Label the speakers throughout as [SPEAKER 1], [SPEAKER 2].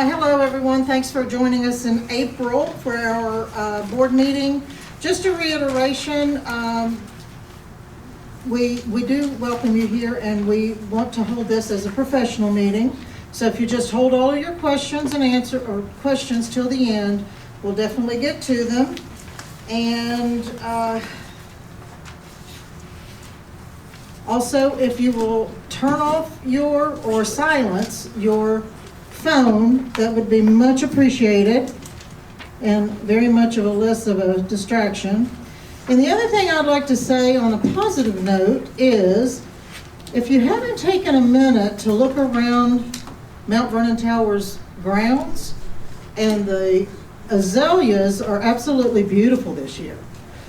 [SPEAKER 1] Hello, everyone. Thanks for joining us in April for our board meeting. Just a reiteration, we do welcome you here, and we want to hold this as a professional meeting. So if you just hold all of your questions and questions till the end, we'll definitely get to them. And also, if you will turn off or silence your phone, that would be much appreciated and very much of a less of a distraction. And the other thing I'd like to say on a positive note is, if you haven't taken a minute to look around Mount Vernon Tower's grounds, and the azaleas are absolutely beautiful this year.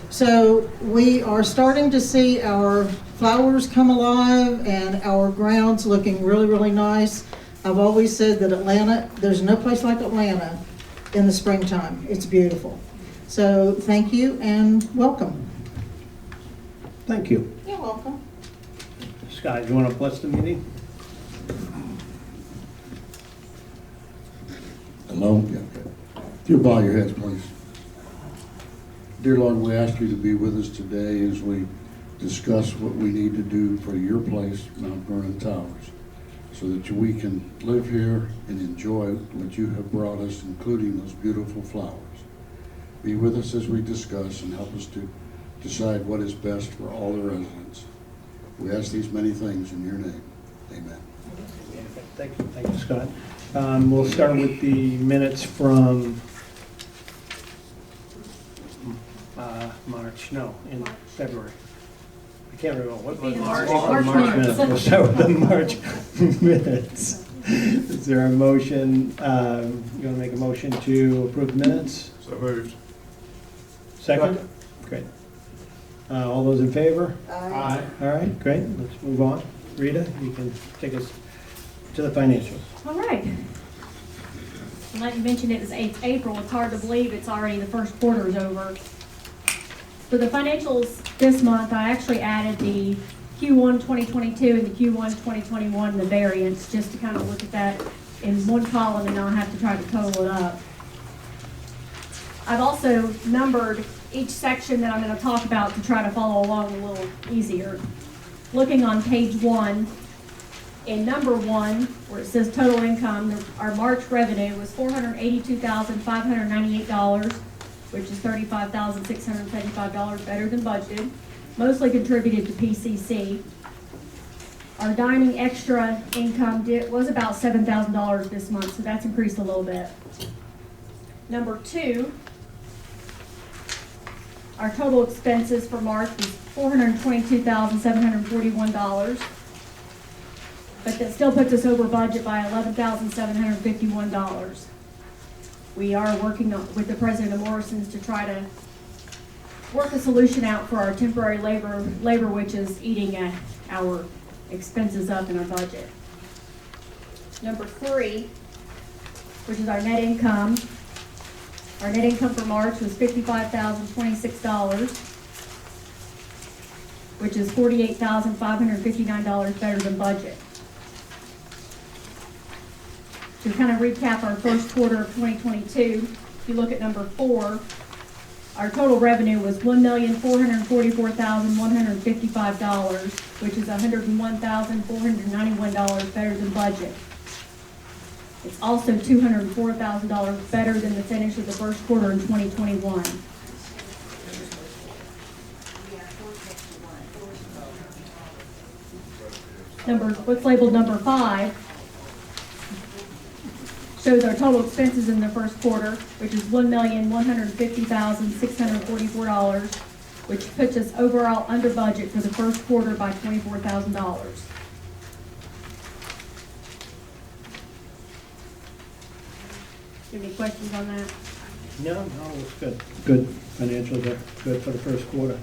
[SPEAKER 1] So we are starting to see our flowers come alive and our grounds looking really, really nice. I've always said that Atlanta, there's no place like Atlanta in the springtime. It's beautiful. So thank you and welcome.
[SPEAKER 2] Thank you.
[SPEAKER 1] You're welcome.
[SPEAKER 2] Scott, do you want to bless the meeting?
[SPEAKER 3] Hello? Yeah, okay. If you bow your heads, please. Dear Lord, we ask you to be with us today as we discuss what we need to do for your place, Mount Vernon Towers, so that we can live here and enjoy what you have brought us, including those beautiful flowers. Be with us as we discuss and help us to decide what is best for all the residents. We ask these many things in your name. Amen.
[SPEAKER 2] Thank you, Scott. We'll start with the minutes from in February. I can't remember what was March minutes. We'll start with the March minutes. Is there a motion? You want to make a motion to approve the minutes?
[SPEAKER 4] So moved.
[SPEAKER 2] Second? Great. All those in favor?
[SPEAKER 4] Aye.
[SPEAKER 2] All right, great. Let's move on. Rita, you can take us to the financials.
[SPEAKER 5] All right. Like you mentioned, it was April. It's hard to believe it's already the first quarter is over. For the financials this month, I actually added the Q1 2022 and the Q1 2021, the variance, just to kind of look at that in one column and not have to try to total it up. I've also numbered each section that I'm going to talk about to try to follow along a little easier. Looking on page 1, in number 1, where it says total income, our March revenue was $482,598, which is $35,675 better than budgeted, mostly contributed to PCC. Our dining extra income was about $7,000 this month, so that's increased a little bit. Number 2, our total expenses for March was $422,741. But that still puts us over budget by $11,751. We are working with the president of Morrison's to try to work a solution out for our temporary labor which is eating at our expenses up in our budget. Number 3, which is our net income. Our net income for March was $55,026, which is $48,559 better than budget. To kind of recap our first quarter of 2022, if you look at number 4, our total revenue was $1,444,155, which is $101,491 better than budget. It's also $204,000 better than the finish of the first quarter in 2021. What's labeled number 5 shows our total expenses in the first quarter, which is $1,150,644, which puts us overall under budget for the first quarter by $24,000. Any questions on that?
[SPEAKER 2] No, it's good. Good. Financials are good for the first quarter.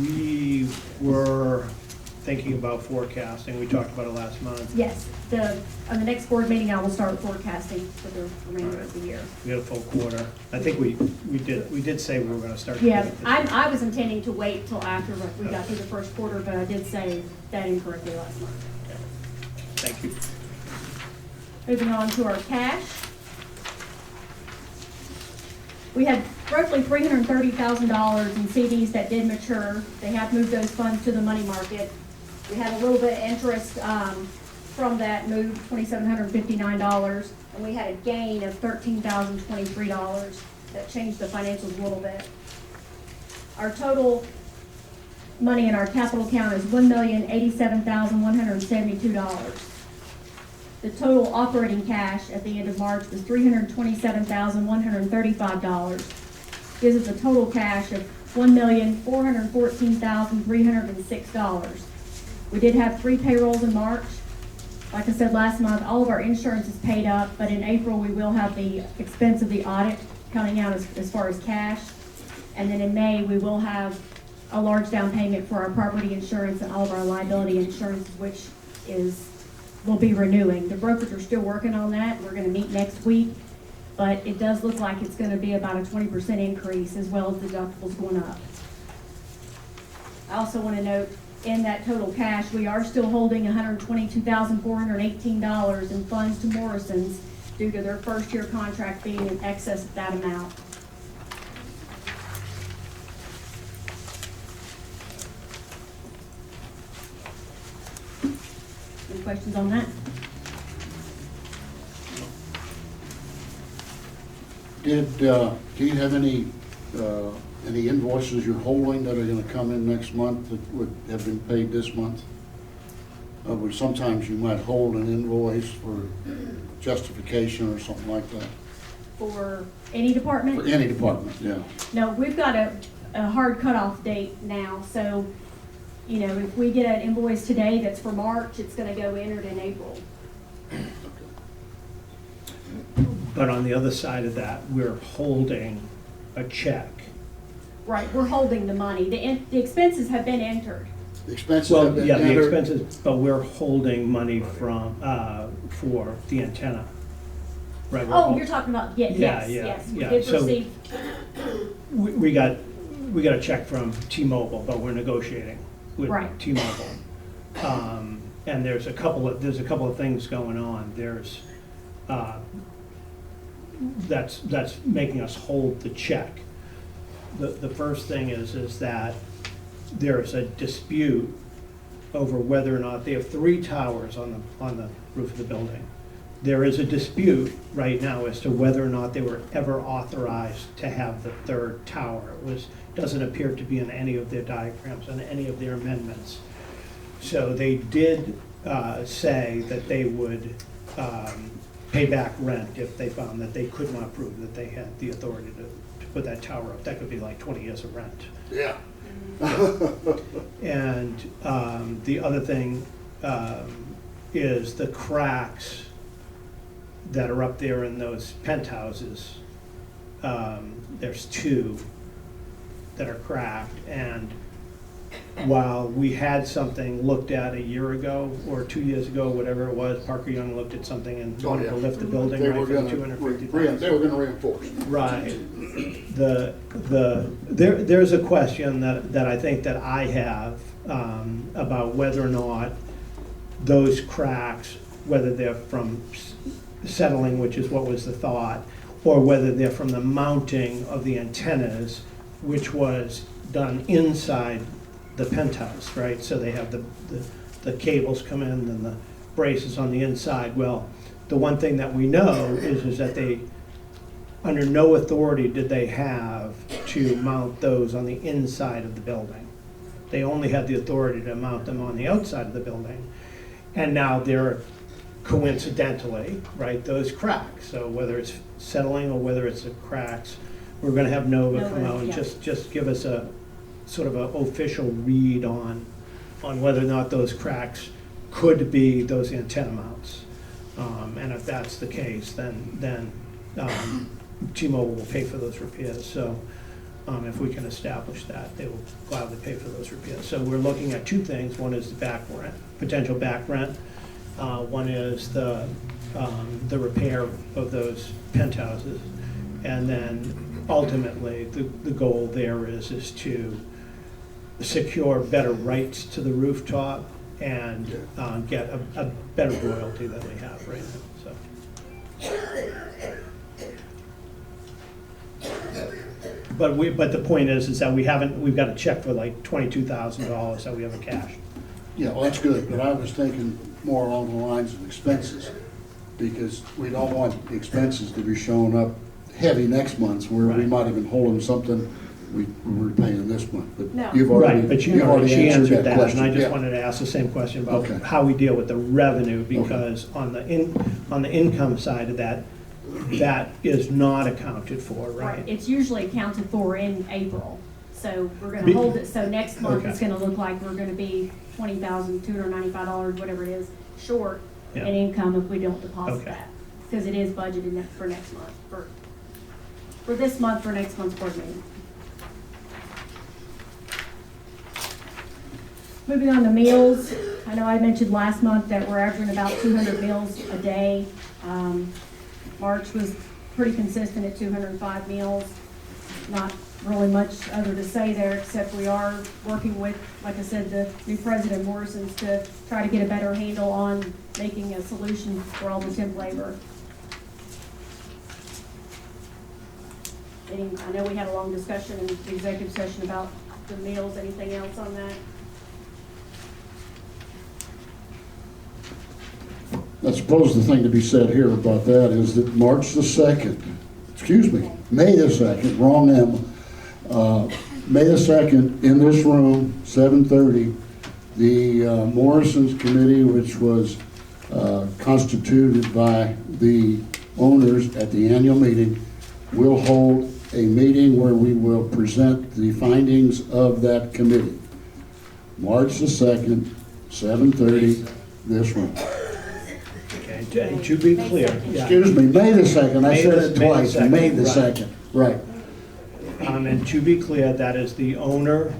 [SPEAKER 2] We were thinking about forecasting. We talked about it last month.
[SPEAKER 5] Yes, on the next board meeting, I will start forecasting for the remainder of the year.
[SPEAKER 2] We had a full quarter. I think we did say we were gonna start.
[SPEAKER 5] Yeah,
[SPEAKER 2] doing it this
[SPEAKER 5] I was intending to wait till after we got through the first quarter, but I did say that incorrectly last month.
[SPEAKER 2] year. Thank you.
[SPEAKER 5] Moving on to our cash. We had roughly $330,000 in CDs that did mature. They have moved those funds to the money market. We had a little bit of interest from that move, $2,759, and we had a gain of $13,023. That changed the financials a little bit. Our total money in our capital account is $1,087,172. The total operating cash at the end of March was $327,135. Gives us a total cash of $1,414,306. We did have 3 payrolls in March. Like I said last month, all of our insurance is paid up, but in April, we will have the expense of the audit coming out as far as cash. And then in May, we will have a large down payment for our property insurance and all of our liability insurance, which will be renewing. The brokers are still working on that. We're gonna meet next week, but it does look like it's gonna be about a 20% increase, as well as the deductibles going up. I also wanna note, in that total cash, we are still holding $122,418 in funds to Morrison's due to their first year contract being in excess of that amount. Any questions on that?
[SPEAKER 3] Do you have any invoices you're holding that are gonna come in next month that would have been paid this month? But sometimes you might hold an invoice for justification or something like that.
[SPEAKER 5] For any department?
[SPEAKER 3] For any department, yeah.
[SPEAKER 5] No, we've got a hard cutoff date now, so, you know, if we get an invoice today that's for March, it's gonna go entered in April.
[SPEAKER 2] But on the other side of that, we're holding a check.
[SPEAKER 5] Right, we're holding the money. The expenses have been entered.
[SPEAKER 3] The expenses have
[SPEAKER 2] Well,
[SPEAKER 3] been
[SPEAKER 2] yeah, the
[SPEAKER 3] entered.
[SPEAKER 2] expenses, but we're holding money from, for the antenna. Right. we're
[SPEAKER 5] Oh,
[SPEAKER 2] hol-
[SPEAKER 5] you're talking about,
[SPEAKER 2] Yeah,
[SPEAKER 5] yes,
[SPEAKER 2] yeah,
[SPEAKER 5] yes, we
[SPEAKER 2] yeah.
[SPEAKER 5] did
[SPEAKER 2] So-
[SPEAKER 5] receive,
[SPEAKER 2] We got a check from T-Mobile, but we're negotiating with
[SPEAKER 5] Right.
[SPEAKER 2] T-Mobile. And there's a couple of things going on. There's, that's making us hold the check. The first thing is that there's a dispute over whether or not, they have 3 towers on the roof of the building. There is a dispute right now as to whether or not they were ever authorized to have the 3rd tower. Doesn't appear to be in any of their diagrams, in any of their amendments. So they did say that they would pay back rent if they found that they could not prove that they had the authority to put that tower up. That could be like 20 years of rent.
[SPEAKER 3] Yeah.
[SPEAKER 2] And the other thing is the cracks that are up there in those penthouses. There's 2 that are cracked, and while we had something looked at a year ago or 2 years ago, whatever it was, Parker Young looked at something and
[SPEAKER 3] Oh,
[SPEAKER 2] wanted
[SPEAKER 3] yeah.
[SPEAKER 2] to lift the building
[SPEAKER 3] They
[SPEAKER 2] right
[SPEAKER 3] were
[SPEAKER 2] from
[SPEAKER 3] gonna,
[SPEAKER 2] 250,000.
[SPEAKER 3] they were gonna reinforce.
[SPEAKER 2] Right. There's a question that I think that I have about whether or not those cracks, whether they're from settling, which is what was the thought, or whether they're from the mounting of the antennas, which was done inside the penthouse, right? So they have the cables come in and the braces on the inside. Well, the one thing that we know is that they, under no authority did they have to mount those on the inside of the building. They only had the authority to mount them on the outside of the building. And now they're coincidentally, right, those cracks. So whether it's settling or whether it's the cracks, we're gonna have Nova come
[SPEAKER 5] Nova,
[SPEAKER 2] out and
[SPEAKER 5] yeah.
[SPEAKER 2] just give us a sort of an official read on whether or not those cracks could be those antenna mounts. And if that's the case, then T-Mobile will pay for those repairs. So If we can establish that, they will gladly pay for those repairs. So we're looking at two things. One is the back rent, potential back rent. One is the repair of those penthouses. And then ultimately, the goal there is to secure better rights to the rooftop and get a better royalty than we have right now, so. But the point is that we've got a check for like $22,000 that we haven't cashed.
[SPEAKER 3] Yeah, well, that's good, but I was thinking more along the lines of expenses, because we don't want the expenses to be showing up heavy next month, where we
[SPEAKER 2] Right.
[SPEAKER 3] might have been holding something we were paying this month, but
[SPEAKER 5] No.
[SPEAKER 3] you've already,
[SPEAKER 2] Right, but she
[SPEAKER 3] you've already answered that
[SPEAKER 2] and I
[SPEAKER 3] question.
[SPEAKER 2] just
[SPEAKER 3] Yeah.
[SPEAKER 2] wanted to ask the same question about
[SPEAKER 3] Okay.
[SPEAKER 2] how we deal with the revenue, because on the income side of that, that is not accounted for, right?
[SPEAKER 5] It's usually accounted for in April, so we're
[SPEAKER 2] Be-
[SPEAKER 5] gonna hold it, so next month it's
[SPEAKER 2] Okay.
[SPEAKER 5] gonna look like we're gonna be $20,295, whatever it is, short in
[SPEAKER 2] Yeah.
[SPEAKER 5] income if we don't deposit
[SPEAKER 2] Okay.
[SPEAKER 5] that. Because it is budgeted for next month, for this month, for next month's board meeting. Moving on to meals, I know I mentioned last month that we're averaging about 200 meals a day. March was pretty consistent at 205 meals. Not really much other to say there, except we are working with, like I said, the new president Morrison's to try to get a better handle on making a solution for all the temp labor. I know we had a long discussion in the executive session about the meals. Anything else on that?
[SPEAKER 3] I suppose the thing to be said here about that is that March the 2nd, May the 2nd, wrong M, May the 2nd, in this room, 7:30, the Morrison's Committee, which was constituted by the owners at the annual meeting, will hold a meeting where we will present the findings of that committee. March the 2nd, 7:30, this room.
[SPEAKER 2] Okay, and to be clear, yeah.
[SPEAKER 3] Excuse me, May the 2nd, I
[SPEAKER 2] May
[SPEAKER 3] said
[SPEAKER 2] the-
[SPEAKER 3] it
[SPEAKER 2] May the
[SPEAKER 3] twice,
[SPEAKER 2] 2nd,
[SPEAKER 3] May the
[SPEAKER 2] right.
[SPEAKER 3] 2nd, right.
[SPEAKER 2] And to be clear, that is the owner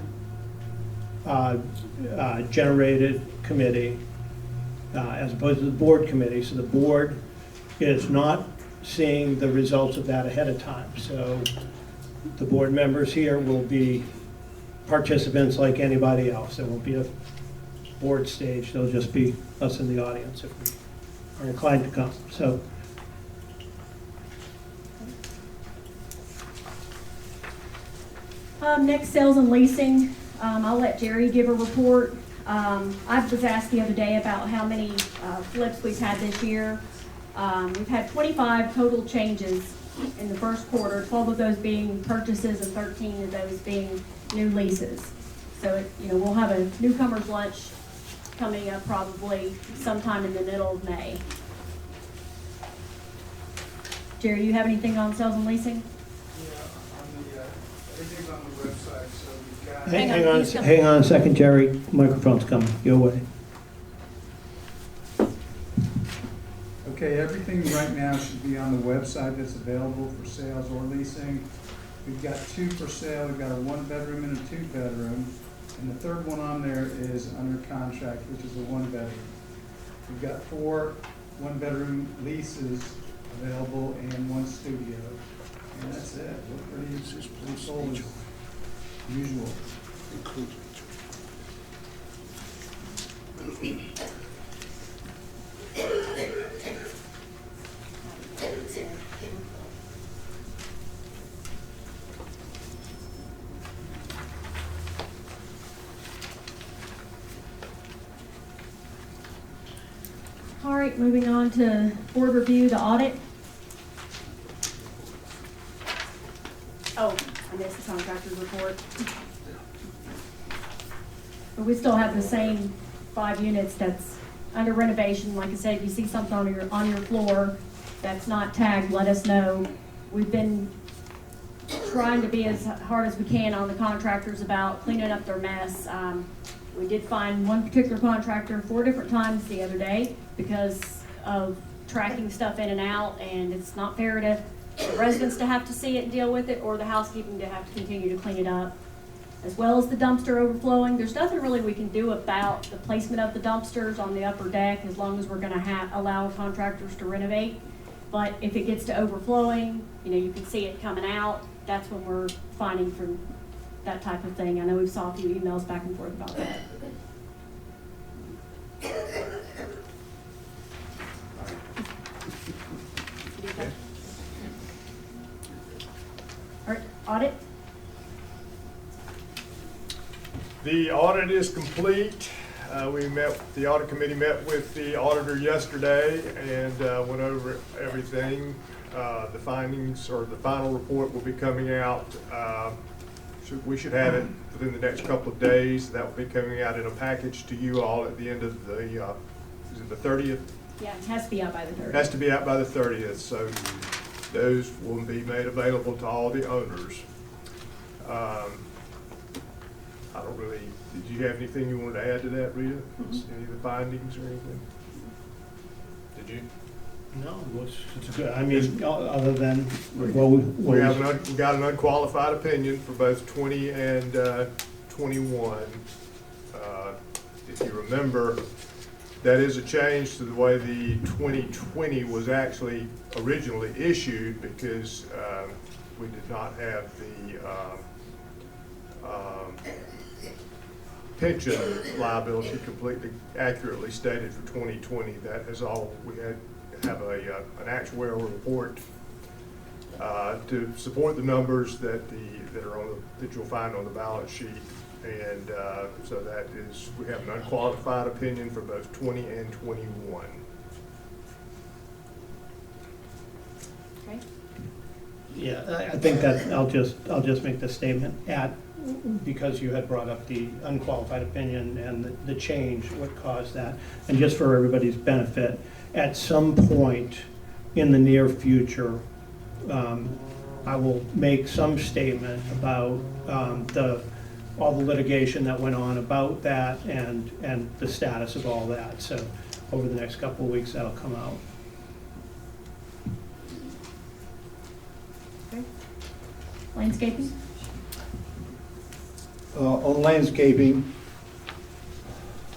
[SPEAKER 2] generated committee as opposed to the board committee. So the board is not seeing the results of that ahead of time. So the board members here will be participants like anybody else. There won't be a board stage. There'll just be us in the audience if we are inclined to come. So
[SPEAKER 5] Next, sales and leasing. I'll let Jerry give a report. I was asked the other day about how many flips we've had this year. We've had 25 total changes in the first quarter, 12 of those being purchases and 13 of those being new leases. So, we'll have a newcomer's lunch coming up probably sometime in the middle of May. Jerry, do you have anything on sales and leasing?
[SPEAKER 4] Everything's on the website, so we've got.
[SPEAKER 2] hang on a second, Jerry. Microphone's coming. Your way.
[SPEAKER 4] Okay, everything right now should be on the website that's available for sales or leasing. We've got 2 for sale. We've got a 1-bedroom and a 2-bedroom. And the third one on there is under contract, which is a 1-bedroom. We've got 4 1-bedroom leases available and 1 studio. And that's it. We're pretty sold as usual.
[SPEAKER 5] All right, moving on to board review, the audit. Oh, I missed the contractor's report. But we still have the same 5 units that's under renovation. Like I said, if you see something on your floor that's not tagged, let us know. We've been trying to be as hard as we can on the contractors about cleaning up their mess. We did find one particular contractor 4 different times the other day because of tracking stuff in and out, and it's not fair to the residents to have to see it and deal with it, or the housekeeping to have to continue to clean it up, as well as the dumpster overflowing. There's nothing really we can do about the placement of the dumpsters on the upper deck, as long as we're gonna allow contractors to renovate. But if it gets to overflowing, you can see it coming out, that's when we're finding from that type of thing. I know we've saw a few emails back and forth about that. All right, audit?
[SPEAKER 6] The audit is complete. The audit committee met with the auditor yesterday and went over everything. The findings or the final report will be coming out. We should have it within the next couple of days. That will be coming out in a package to you all at the end of the, is it the 30th?
[SPEAKER 5] Yeah, it has to be out by the 30th.
[SPEAKER 6] It has to be out by the 30th, so those will be made available to all the owners. I don't really, did you have anything you wanted to add to that, Rita? Any of the findings or anything? Did you?
[SPEAKER 2] No, it's good. I mean, other than, well,
[SPEAKER 6] We got an unqualified opinion for both 20 and 21. If you remember, that is a change to the way the 2020 was actually originally issued, because we did not have the pension liability completely accurately stated for 2020. That is all. We had to have an actuarial report to support the numbers that you'll find on the balance sheet, and so that is, we have an unqualified opinion for both 20 and 21.
[SPEAKER 5] Okay.
[SPEAKER 2] yeah, I think that I'll just make the statement because you had brought up the unqualified opinion and the change, what caused that. And just for everybody's benefit, at some point in the near future, I will make some statement about all the litigation that went on about that and the status of all that. So over the next couple of weeks, that'll come out.
[SPEAKER 5] Okay. Landscaping?
[SPEAKER 7] On landscaping,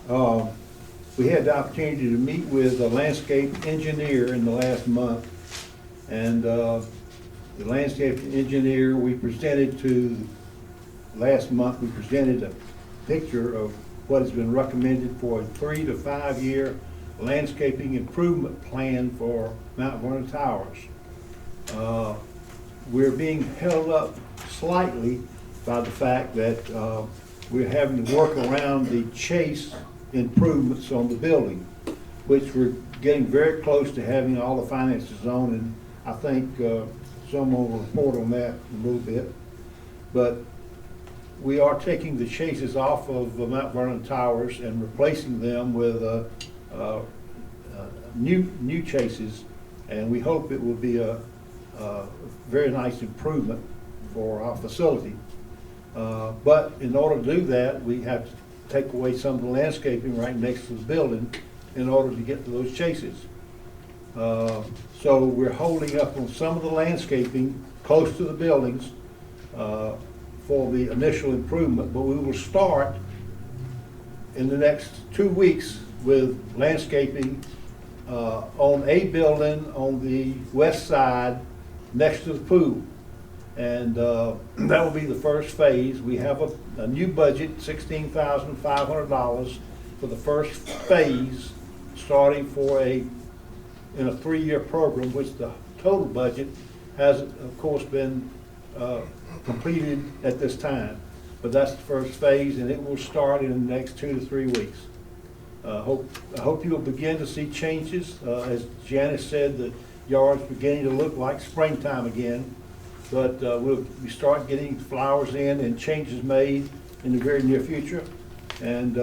[SPEAKER 7] we had the opportunity to meet with a landscape engineer in the last month. And the landscape engineer, last month we presented a picture of what has been recommended for a 3 to 5 year landscaping improvement plan for Mount Vernon Towers. We're being held up slightly by the fact that we're having to work around the chase improvements on the building, which we're getting very close to having all the finances on, and I think someone will report on that in a little bit. But we are taking the chases off of Mount Vernon Towers and replacing them with new chases, and we hope it will be a very nice improvement for our facility. But in order to do that, we have to take away some of the landscaping right next to the building in order to get to those chases. So we're holding up on some of the landscaping close to the buildings for the initial improvement, but we will start in the next 2 weeks with landscaping on a building on the west side next to the pool. And that will be the first phase. We have a new budget, $16,500 for the first phase, starting in a 3-year program, which the total budget hasn't, of course, been completed at this time. But that's the first phase, and it will start in the next 2 to 3 weeks. I hope you'll begin to see changes. As Janice said, the yard's beginning to look like springtime again. But we start getting flowers in and changes made in the very near future. And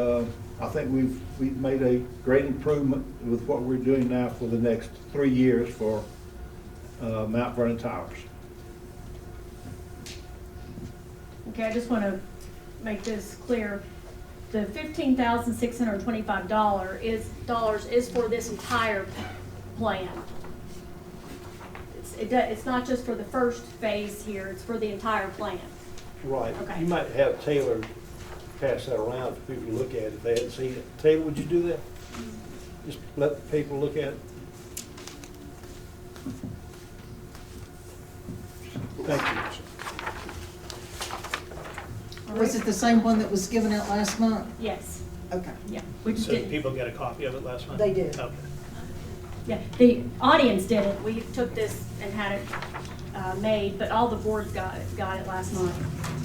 [SPEAKER 7] I think we've made a great improvement with what we're doing now for the next 3 years for Mount Vernon Towers.
[SPEAKER 5] Okay, I just want to make this clear. The $15,625 is for this entire plan. it's not just for the first phase here, it's for the entire plan.
[SPEAKER 7] Right.
[SPEAKER 5] Okay.
[SPEAKER 7] You might have Taylor pass that around for people to look at if they hadn't seen it. Taylor, would you do that? Just let people look at it? Thank you.
[SPEAKER 1] Was it the same one that was given out last month?
[SPEAKER 5] Yes,
[SPEAKER 1] Okay.
[SPEAKER 5] yeah, we just
[SPEAKER 2] So
[SPEAKER 5] didn't.
[SPEAKER 2] people get a copy of it last month?
[SPEAKER 1] They did.
[SPEAKER 2] Okay.
[SPEAKER 5] Yeah, the audience did it. We took this and had it made, but all the boards got it last month.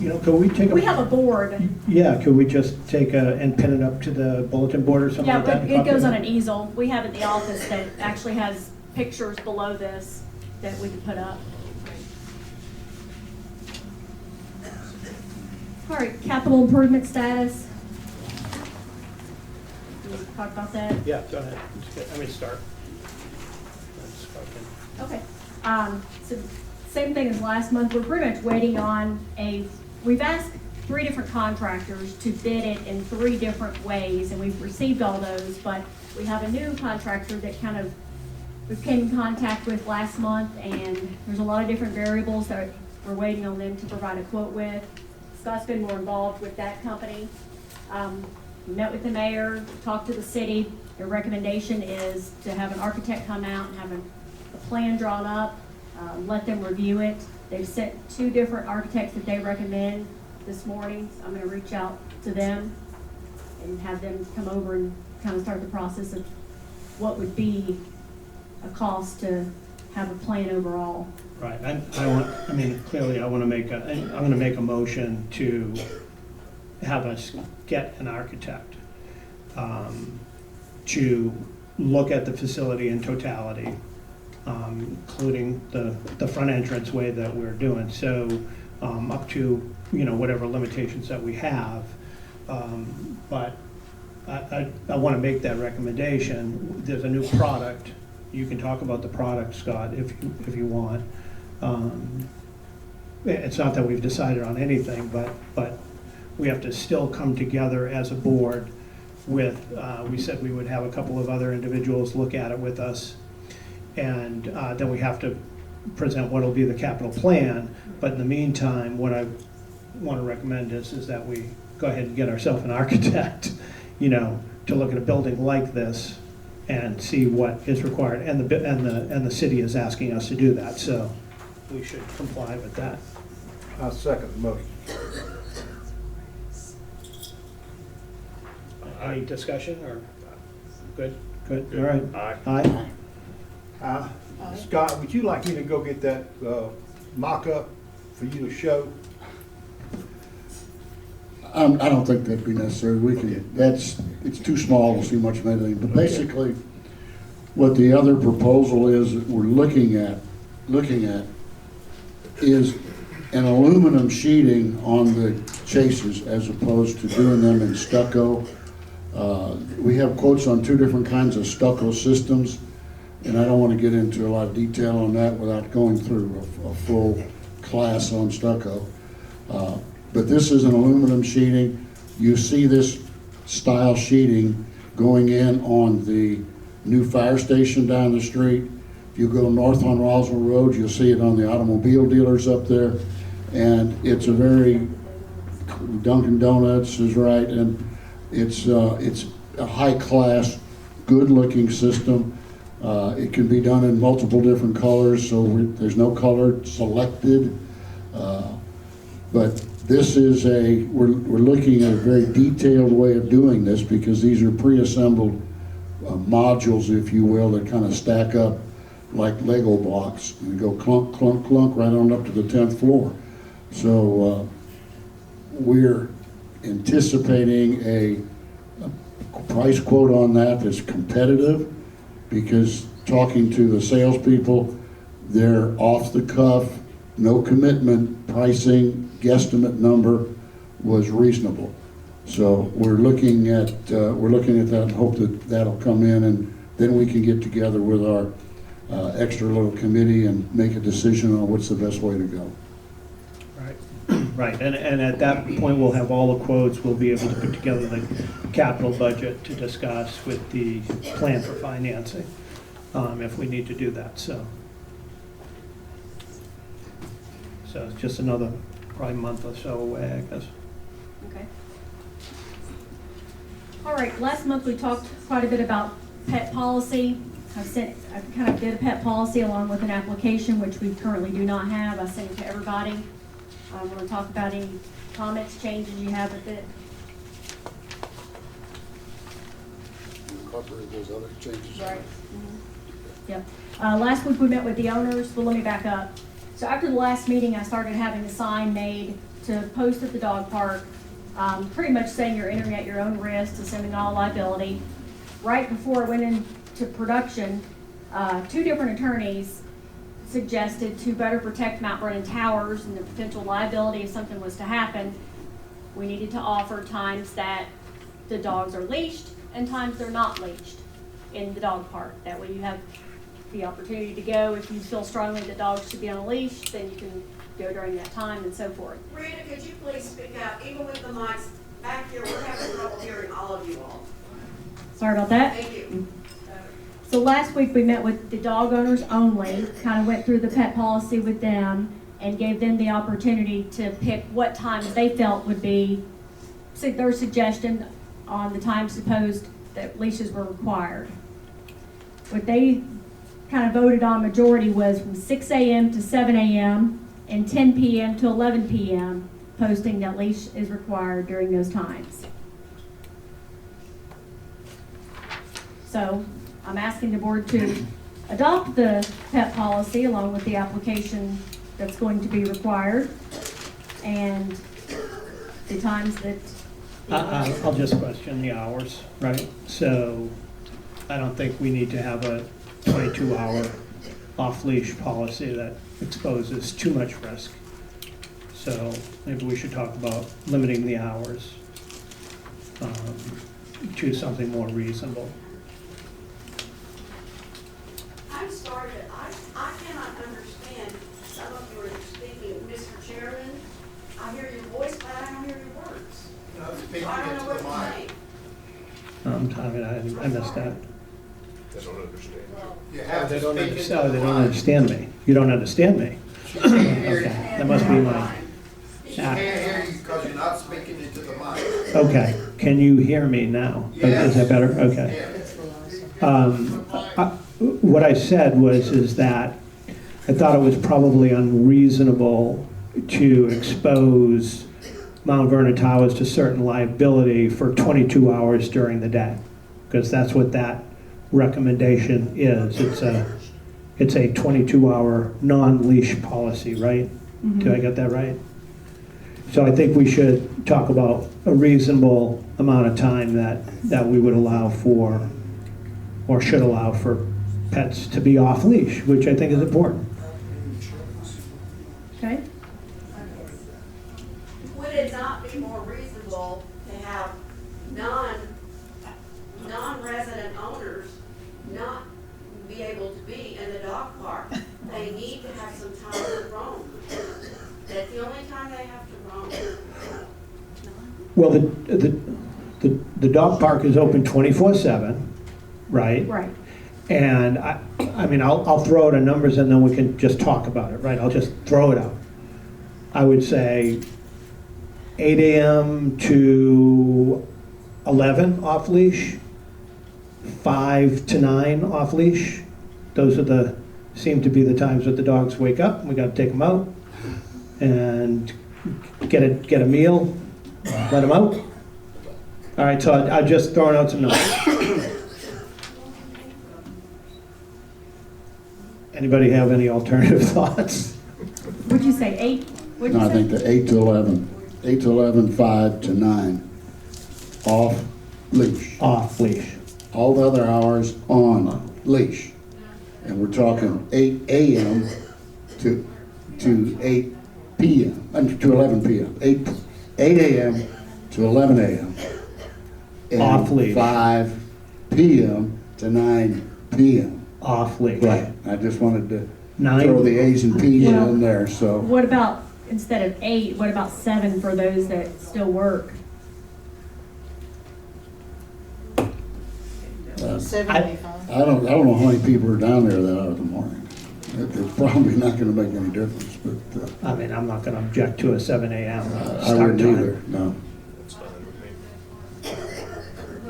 [SPEAKER 2] You know, could we take a?
[SPEAKER 5] We have a board.
[SPEAKER 2] Yeah, could we just take and pin it up to the bulletin board or something
[SPEAKER 5] Yeah,
[SPEAKER 2] like that?
[SPEAKER 5] but it goes on an easel. We have it in the office that actually has pictures below this that we can put up. All right, capital improvement status. You want to talk about that?
[SPEAKER 2] Yeah, go ahead. Let me start.
[SPEAKER 5] Okay, so same thing as last month, we're pretty much waiting on we've asked 3 different contractors to bid it in 3 different ways, and we've received all those, but we have a new contractor that we came in contact with last month, and there's a lot of different variables that we're waiting on them to provide a quote with. Scott's been more involved with that company. We met with the mayor, talked to the city. Their recommendation is to have an architect come out and have a plan drawn up, let them review it. They've sent 2 different architects that they recommend this morning. So I'm going to reach out to them and have them come over and kind of start the process of what would be a cost to have a plan overall.
[SPEAKER 2] Right, clearly I'm gonna make a motion to have us get an architect to look at the facility in totality, including the front entrance way that we're doing, so up to, whatever limitations that we have. But I want to make that recommendation. There's a new product. You can talk about the product, Scott, if you want. It's not that we've decided on anything, but we have to still come together as a board with, we said we would have a couple of other individuals look at it with us, and then we have to present what will be the capital plan. But in the meantime, what I want to recommend is that we go ahead and get ourselves an architect, to look at a building like this and see what is required, and the city is asking us to do that, so we should comply with that.
[SPEAKER 7] I second the motion.
[SPEAKER 2] Any discussion, or good, all right?
[SPEAKER 6] Aye.
[SPEAKER 2] Aye?
[SPEAKER 7] Scott, would you like me to go get that mock-up for you to show?
[SPEAKER 3] I don't think that'd be necessary. We can, it's too small to see much of anything. But basically, what the other proposal is that we're looking at is an aluminum sheeting on the chases as opposed to doing them in stucco. We have quotes on 2 different kinds of stucco systems, and I don't want to get into a lot of detail on that without going through a full class on stucco. But this is an aluminum sheeting. You see this style sheeting going in on the new fire station down the street. If you go north on Roswell Road, you'll see it on the automobile dealers up there. And it's a very, Dunkin' Donuts is right, and it's a high-class, good-looking system. It can be done in multiple different colors, so there's no color selected. But this is we're looking at a very detailed way of doing this, because these are pre-assembled modules, if you will, that kind of stack up like Lego blocks and go clunk, clunk, clunk right on up to the 10th floor. So we're anticipating a price quote on that that's competitive, because talking to the salespeople, they're off the cuff, no commitment, pricing, guesstimate number was reasonable. So we're looking at that and hope that that'll come in, and then we can get together with our extra little committee and make a decision on what's the best way to go.
[SPEAKER 2] Right, and at that point, we'll have all the quotes. We'll be able to put together the capital budget to discuss with the plan for financing, if we need to do that, so. So it's just another probably month or so away, I guess.
[SPEAKER 5] Okay. All right, last month we talked quite a bit about pet policy. I kind of did a pet policy along with an application, which we currently do not have. I sent it to everybody. I want to talk about any comments, changes you have with it.
[SPEAKER 3] Incorporate those other changes.
[SPEAKER 5] Right. Yep. Last week we met with the owners. Well, let me back up. So after the last meeting, I started having a sign made to post at the dog park, pretty much saying you're entering at your own risk, assuming all liability. Right before it went into production, 2 different attorneys suggested to better protect Mount Vernon Towers and the potential liability if something was to happen, we needed to offer times that the dogs are leashed and times they're not leashed in the dog park. That way you have the opportunity to go. If you feel strongly the dogs should be on a leash, then you can go during that time and so forth.
[SPEAKER 8] Rita, could you please speak up? Even with the mics back here, we're having trouble hearing all of you all.
[SPEAKER 5] Sorry about that.
[SPEAKER 8] Thank you.
[SPEAKER 5] So last week we met with the dog owners only, kind of went through the pet policy with them and gave them the opportunity to pick what times they felt would be their suggestion on the time supposed that leashes were required. What they kind of voted on majority was from 6 a.m. to 7 a.m. and 10 p.m. to 11 p.m. posting that leash is required during those times. So I'm asking the board to adopt the pet policy along with the application that's going to be required and the times that.
[SPEAKER 2] I'll just question the hours, right? So I don't think we need to have a 22-hour off-leash policy that exposes too much risk. So maybe we should talk about limiting the hours to something more reasonable.
[SPEAKER 8] I'm sorry, I cannot understand some of you are speaking. Mr. Chairman, I hear your voice, but I don't hear your words. So I don't know what you're saying.
[SPEAKER 2] Tommy, I missed that.
[SPEAKER 6] I don't understand.
[SPEAKER 7] You have
[SPEAKER 2] They
[SPEAKER 7] to
[SPEAKER 2] don't
[SPEAKER 7] speak
[SPEAKER 2] understand,
[SPEAKER 7] into
[SPEAKER 2] they
[SPEAKER 7] the
[SPEAKER 2] don't
[SPEAKER 7] mic.
[SPEAKER 2] understand me. You don't understand me. Okay, that must be my,
[SPEAKER 7] She can't hear you because you're not speaking into the mic.
[SPEAKER 2] okay. Can you hear me now? Is that better? Okay. What I said is that I thought it was probably unreasonable to expose Mount Vernon Towers to certain liability for 22 hours during the day, because that's what that recommendation is. It's a 22-hour non-leash policy, right?
[SPEAKER 5] Mm-hmm.
[SPEAKER 2] Did I get that right? So I think we should talk about a reasonable amount of time that we would allow for, or should allow for pets to be off leash, which I think is important.
[SPEAKER 5] Okay.
[SPEAKER 8] Would it not be more reasonable to have non-resident owners not be able to be in the dog park? They need to have some time to roam. That's the only time they have to roam.
[SPEAKER 2] Well, the dog park is open 24/7, right?
[SPEAKER 5] Right.
[SPEAKER 2] And I mean, I'll throw out the numbers and then we can just talk about it, right? I'll just throw it out. I would say 8 a.m. to 11 off leash, 5 to 9 off leash. Those seem to be the times that the dogs wake up. We got to take them out and get a meal, let them out. All right, so I'll just throw out some numbers. Anybody have any alternative thoughts?
[SPEAKER 5] Would you say 8? What'd you
[SPEAKER 3] No, I
[SPEAKER 5] say?
[SPEAKER 3] think the 8 to 11, 5 to 9, off leash.
[SPEAKER 2] Off leash.
[SPEAKER 3] All the other hours on leash. And we're talking 8 a.m. to 8 p.m., to 11 p.m. 8 a.m. to 11 a.m. and
[SPEAKER 2] Off leash.
[SPEAKER 3] 5 p.m. to 9 p.m.
[SPEAKER 2] Off leash.
[SPEAKER 3] Right, I just wanted to
[SPEAKER 2] 9?
[SPEAKER 3] throw the A's and P's
[SPEAKER 5] Well-
[SPEAKER 3] in there, so.
[SPEAKER 5] What about, instead of 8, what about 7 for those that still work?
[SPEAKER 1] 7 would be fine.
[SPEAKER 3] I don't know how many people are down there that hour in the morning. It's probably not gonna make any difference, but
[SPEAKER 2] I mean, I'm not gonna object to a 7 AM
[SPEAKER 3] I
[SPEAKER 2] start
[SPEAKER 3] wouldn't
[SPEAKER 2] time.
[SPEAKER 3] either, no.
[SPEAKER 6] That's fine with me.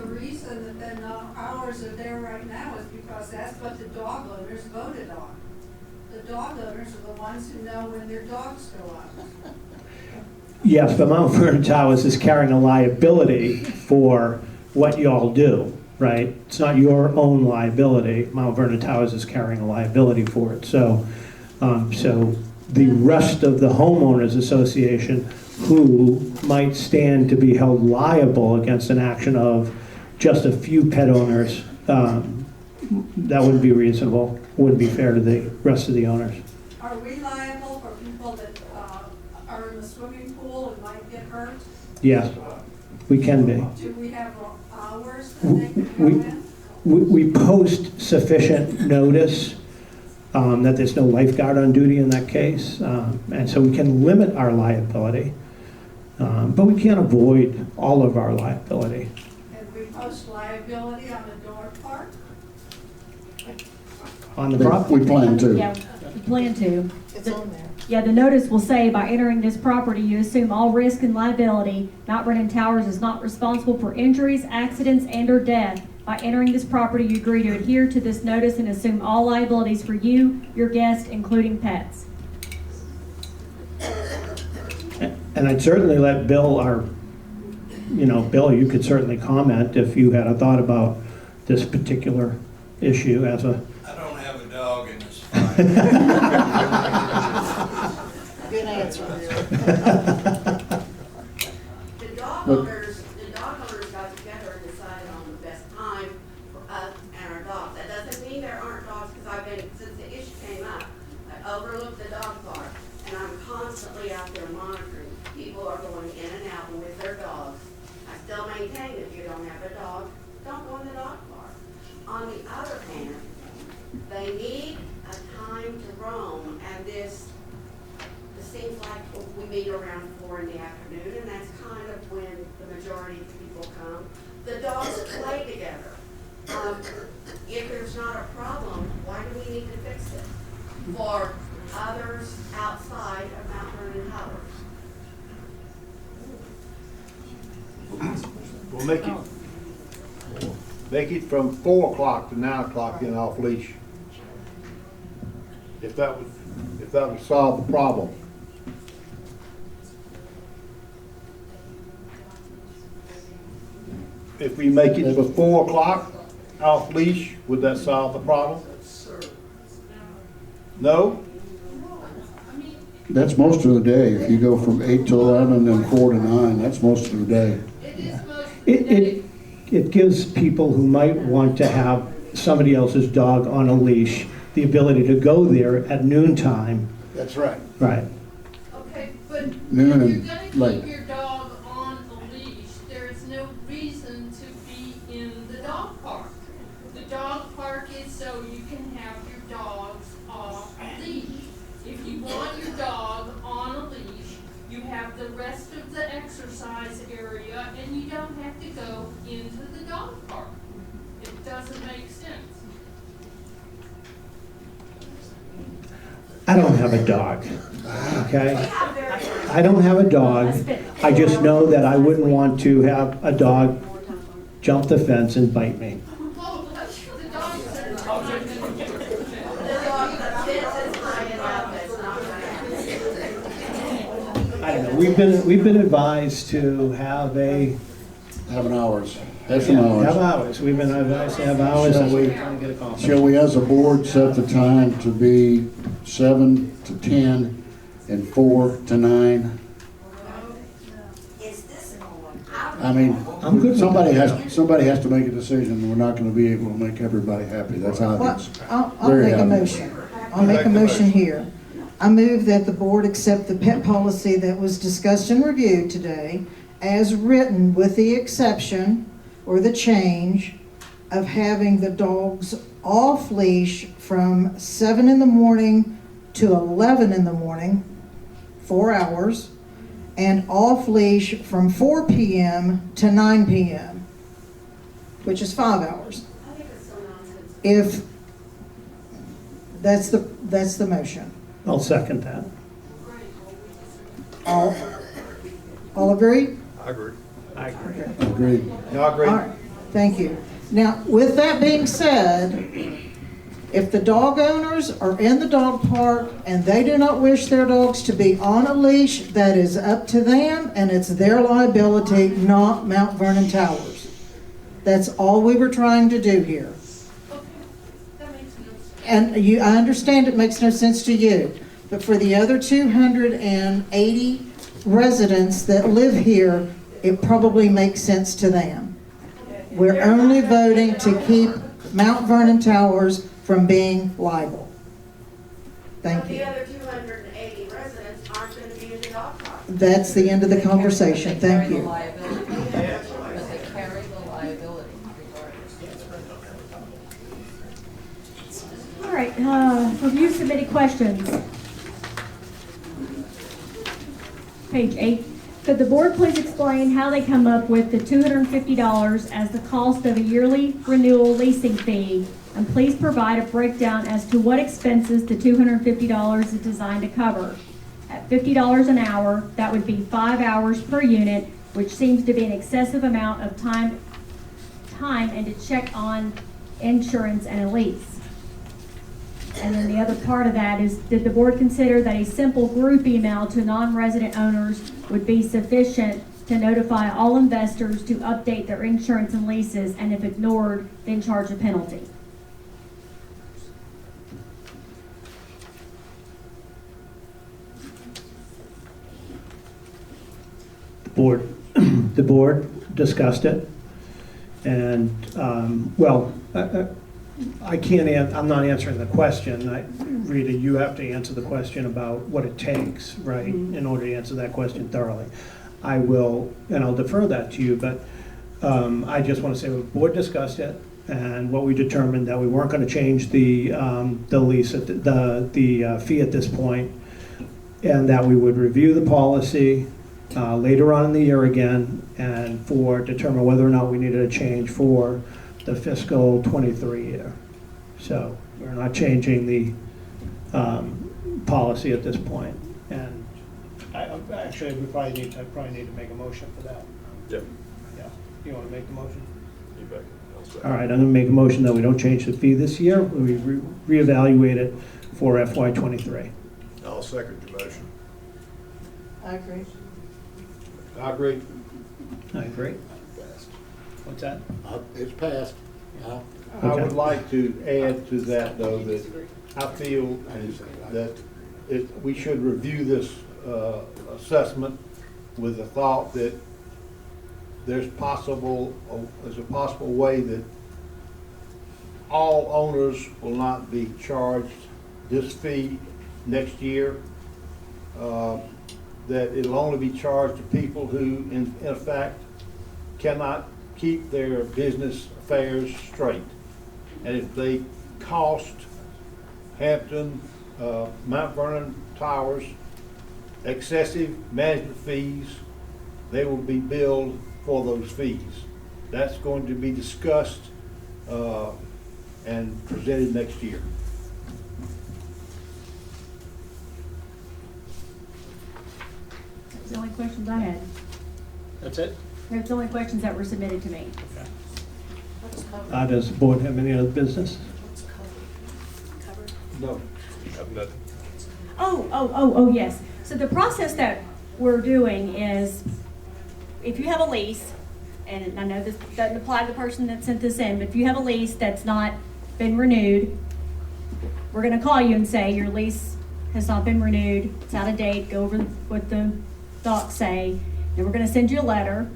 [SPEAKER 9] The reason that the hours are there right now is because that's what the dog owners voted on. The dog owners are the ones who know when their dogs go out.
[SPEAKER 2] Yes, but Mount Vernon Towers is carrying a liability for what y'all do, right? It's not your own liability. Mount Vernon Towers is carrying a liability for it. So the rest of the homeowners association who might stand to be held liable against an action of just a few pet owners, that wouldn't be reasonable, wouldn't be fair to the rest of the owners.
[SPEAKER 9] Are we liable for people that are in the swimming pool and might get hurt?
[SPEAKER 2] Yes, we can be.
[SPEAKER 9] Do we have hours that they can go in?
[SPEAKER 2] We post sufficient notice that there's no lifeguard on duty in that case, and so we can limit our liability, but we can't avoid all of our liability.
[SPEAKER 9] And we post liability on the dog park?
[SPEAKER 2] On the property,
[SPEAKER 3] We plan to.
[SPEAKER 5] Yeah, we plan to.
[SPEAKER 1] It's on there.
[SPEAKER 5] Yeah, the notice will say, by entering this property, you assume all risk and liability. Mount Vernon Towers is not responsible for injuries, accidents, and/or death. By entering this property, you agree to adhere to this notice and assume all liabilities for you, your guests, including pets.
[SPEAKER 2] and I'd certainly let Bill, Bill, you could certainly comment if you had a thought about this particular issue as a.
[SPEAKER 10] I don't have a dog in this fight.
[SPEAKER 1] Good answer.
[SPEAKER 8] The dog owners got together and decided on the best time for us and our dogs. That doesn't mean there aren't dogs, because since the issue came up, I overlooked the dog park, and I'm constantly out there monitoring. People are going in and out with their dogs. I still maintain, if you don't have a dog, don't go in the dog park. On the other hand, they need a time to roam, and this seems like we meet around 4 in the afternoon, and that's kind of when the majority of people come. The dogs play together. If there's not a problem, why do we need to fix it for others outside of Mount Vernon Towers?
[SPEAKER 7] We'll make it from 4 o'clock to 9 o'clock in off leash. If that would solve the problem. If we make it for 4 o'clock off leash, would that solve the problem? No?
[SPEAKER 3] That's most of the day. If you go from 8 to 11 and 4 to 9, that's most of the day.
[SPEAKER 2] It gives people who might want to have somebody else's dog on a leash the ability to go there at noontime.
[SPEAKER 7] That's right.
[SPEAKER 2] Right.
[SPEAKER 9] Okay, but if
[SPEAKER 3] Noon
[SPEAKER 9] you're
[SPEAKER 3] and
[SPEAKER 9] gonna
[SPEAKER 3] late.
[SPEAKER 9] keep your dog on a leash, there is no reason to be in the dog park. The dog park is so you can have your dogs off leash. If you want your dog on a leash, you have the rest of the exercise area, and you don't have to go into the dog park. It doesn't make sense.
[SPEAKER 2] I don't have a dog, okay?
[SPEAKER 8] We have very
[SPEAKER 2] I don't have a dog. I just know that I wouldn't want to have a dog jump the fence and bite me.
[SPEAKER 9] Well, the dogs are.
[SPEAKER 8] The dog that fits is high enough, it's not gonna.
[SPEAKER 2] I don't know, we've been advised to have
[SPEAKER 3] Have an hours. Have some hours.
[SPEAKER 2] have hours. We've been advised to have hours and we're trying to get a call.
[SPEAKER 3] Shall we, as a board, set the time to be 7 to 10 and 4 to 9?
[SPEAKER 8] Is this,
[SPEAKER 3] I mean,
[SPEAKER 2] I'm good with
[SPEAKER 3] somebody has to make a decision. We're not gonna be able to make everybody happy. That's
[SPEAKER 1] Well,
[SPEAKER 3] obvious.
[SPEAKER 1] I'll
[SPEAKER 3] Very
[SPEAKER 1] make a
[SPEAKER 3] happy.
[SPEAKER 1] motion. I'll make a motion here. I move that the board accept the pet policy that was discussed and reviewed today as written, with the exception or the change of having the dogs off leash from 7 in the morning to 11 in the morning, 4 hours, and off leash from 4 p.m. to 9 p.m., which is 5 hours.
[SPEAKER 8] I think it's so nonsense.
[SPEAKER 1] If That's the motion.
[SPEAKER 2] I'll second that.
[SPEAKER 1] All agree?
[SPEAKER 6] I agree.
[SPEAKER 2] I agree.
[SPEAKER 3] Agreed.
[SPEAKER 7] No, I agree.
[SPEAKER 1] All right, thank you. Now, with that being said, if the dog owners are in the dog park and they do not wish their dogs to be on a leash, that is up to them and it's their liability, not Mount Vernon Towers. That's all we were trying to do here.
[SPEAKER 9] Okay, that makes no sense.
[SPEAKER 1] And I understand it makes no sense to you, but for the other 280 residents that live here, it probably makes sense to them. We're only voting to keep Mount Vernon Towers from being liable. Thank
[SPEAKER 8] The
[SPEAKER 1] you.
[SPEAKER 8] other 280 residents aren't gonna be in the dog park.
[SPEAKER 1] That's the end of the conversation. Thank
[SPEAKER 11] They
[SPEAKER 1] you.
[SPEAKER 11] carry the liability. But they carry the liability regardless.
[SPEAKER 5] All right, review submitted questions. Page 8. Could the board please explain how they come up with the $250 as the cost of a yearly renewal leasing fee? And please provide a breakdown as to what expenses the $250 is designed to cover. At $50 an hour, that would be 5 hours per unit, which seems to be an excessive amount of time and to check on insurance and a lease. And then the other part of that is, did the board consider that a simple group email to non-resident owners would be sufficient to notify all investors to update their insurance and leases, and if ignored, then charge a penalty?
[SPEAKER 2] The board discussed it, and, well, I can't, I'm not answering the question. Rita, you have to answer the question about what it takes, right, in order to answer that question thoroughly. I will, and I'll defer that to you, but I just want to say the board discussed it, and what we determined that we weren't going to change the lease, at the fee at this point, and that we would review the policy later on in the year again, and determine whether or not we needed a change for the fiscal 23 year. So we're not changing the policy at this point. And actually, we probably need to make a motion for that.
[SPEAKER 6] Yep.
[SPEAKER 2] Yeah. You want to make the motion?
[SPEAKER 6] You bet. I'll second.
[SPEAKER 2] All right, I'm going to make a motion that we don't change the fee this year. We reevaluate it for FY23.
[SPEAKER 6] I'll second your motion.
[SPEAKER 1] I agree.
[SPEAKER 7] I agree.
[SPEAKER 2] I agree. What's that?
[SPEAKER 3] It's passed.
[SPEAKER 7] I would like to add to that, though, that I feel that we should review this assessment with the thought that there's a possible way that all owners will not be charged this fee next year. That it'll only be charged to people who, in effect, cannot keep their business affairs straight. And if they cost Hampton, Mount Vernon Towers excessive management fees, they will be billed for those fees. That's going to be discussed and presented next year.
[SPEAKER 5] That's the only questions I had.
[SPEAKER 2] That's it?
[SPEAKER 5] That's the only questions that were submitted to me.
[SPEAKER 2] Does the board have any other business?
[SPEAKER 7] No.
[SPEAKER 6] Have nothing.
[SPEAKER 5] Oh, yes. So the process that we're doing is, if you have a lease, and I know this doesn't apply to the person that sent this in, but if you have a lease that's not been renewed, we're gonna call you and say, your lease has not been renewed, it's out of date, go over what the docs say, and we're gonna send you a letter.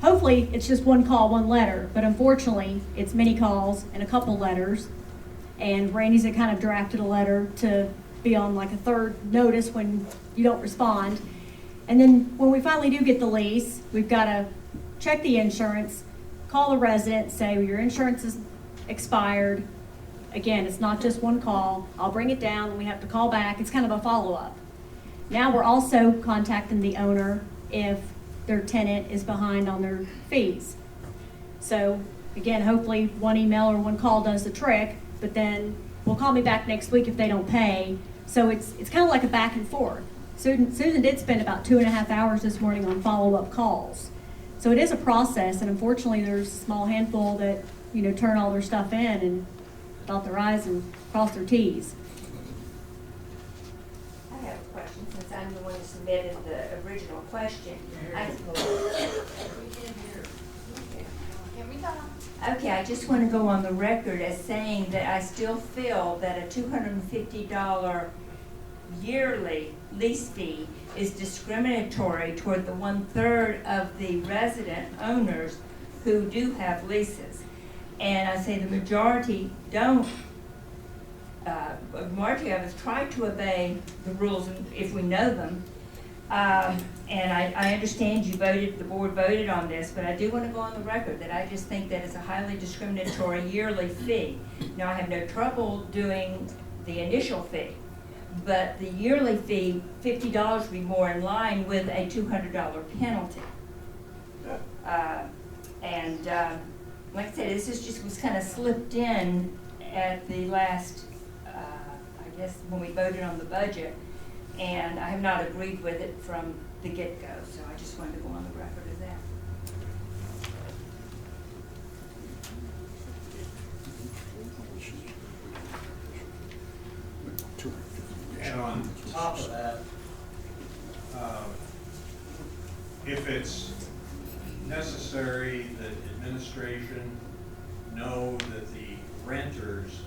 [SPEAKER 5] Hopefully, it's just one call, one letter, but unfortunately, it's many calls and a couple letters. And Randy's had kind of drafted a letter to be on like a third notice when you don't respond. And then when we finally do get the lease, we've got to check the insurance, call the resident, say, well, your insurance is expired. Again, it's not just one call. I'll bring it down and we have to call back. It's kind of a follow-up. Now we're also contacting the owner if their tenant is behind on their fees. So again, hopefully one email or one call does the trick, but then well, call me back next week if they don't pay. So it's kind of like a back and forth. Susan did spend about 2.5 hours this morning on follow-up calls. So it is a process, and unfortunately, there's a small handful that, turn all their stuff in and dot their I's and cross their T's.
[SPEAKER 12] I have a question, since I'm the one who submitted the original question. Okay, I just want to go on the record as saying that I still feel that a $250 yearly lease fee is discriminatory toward the 1/3 of the resident owners who do have leases. And I say the majority don't. A majority of us try to obey the rules if we know them. And I understand the board voted on this, but I do want to go on the record that I just think that it's a highly discriminatory yearly fee. Now, I have no trouble doing the initial fee, but the yearly fee, $50 would be more in line with a $200 penalty. Like I said, this was kind of slipped in at the last, I guess, when we voted on the budget, and I have not agreed with it from the get-go, so I just wanted to go on the record of that.
[SPEAKER 10] And on top of that, if it's necessary that administration know that the renters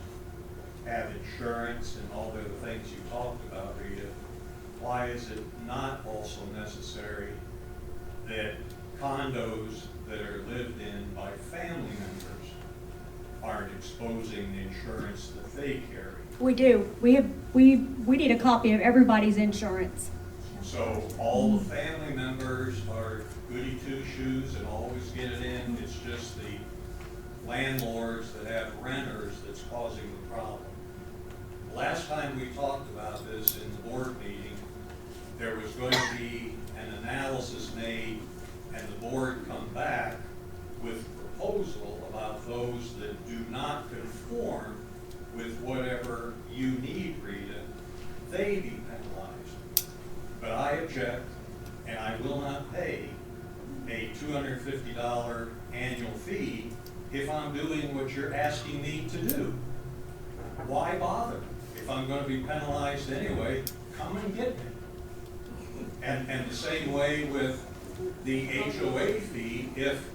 [SPEAKER 10] have insurance and all the other things you talked about, Rita, why is it not also necessary that condos that are lived in by family members aren't exposing the insurance that they carry?
[SPEAKER 5] We do. We need a copy of everybody's insurance.
[SPEAKER 10] So all the family members are goody two-shoes and always get it in. It's just the landlords that have renters that's causing the problem. Last time we talked about this in the board meeting, there was going to be an analysis made and the board come back with a proposal about those that do not conform with whatever you need, Rita, they be penalized. But I object, and I will not pay a $250 annual fee if I'm doing what you're asking me to do. Why bother? If I'm going to be penalized anyway, come and get me. And the same way with the HOA fee, if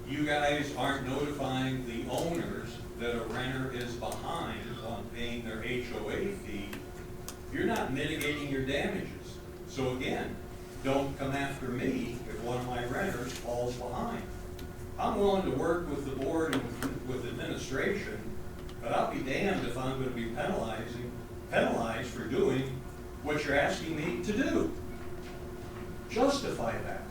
[SPEAKER 10] you guys aren't notifying the owners that a renter is behind on paying their HOA fee, you're not mitigating your damages. So again, don't come after me if one of my renters falls behind. I'm willing to work with the board and with administration, but I'll be damned if I'm going to be penalized for doing what you're asking me to do. Justify that.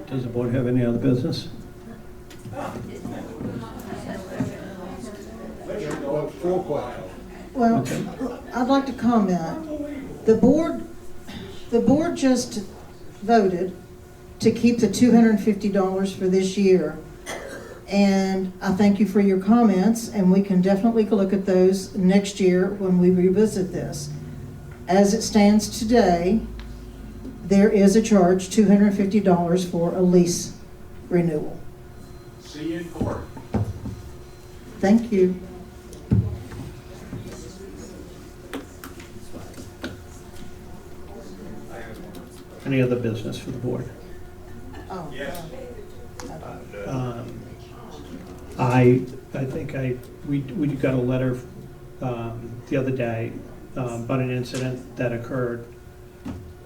[SPEAKER 2] Does the board have any other business?
[SPEAKER 1] Well, I'd like to comment. The board just voted to keep the $250 for this year. And I thank you for your comments, and we can definitely look at those next year when we revisit this. As it stands today, there is a charge, $250 for a lease renewal.
[SPEAKER 10] See you in court.
[SPEAKER 1] Thank you.
[SPEAKER 2] Any other business for the board?
[SPEAKER 1] Oh,
[SPEAKER 10] Yes.
[SPEAKER 2] I think we got a letter the other day about an incident that occurred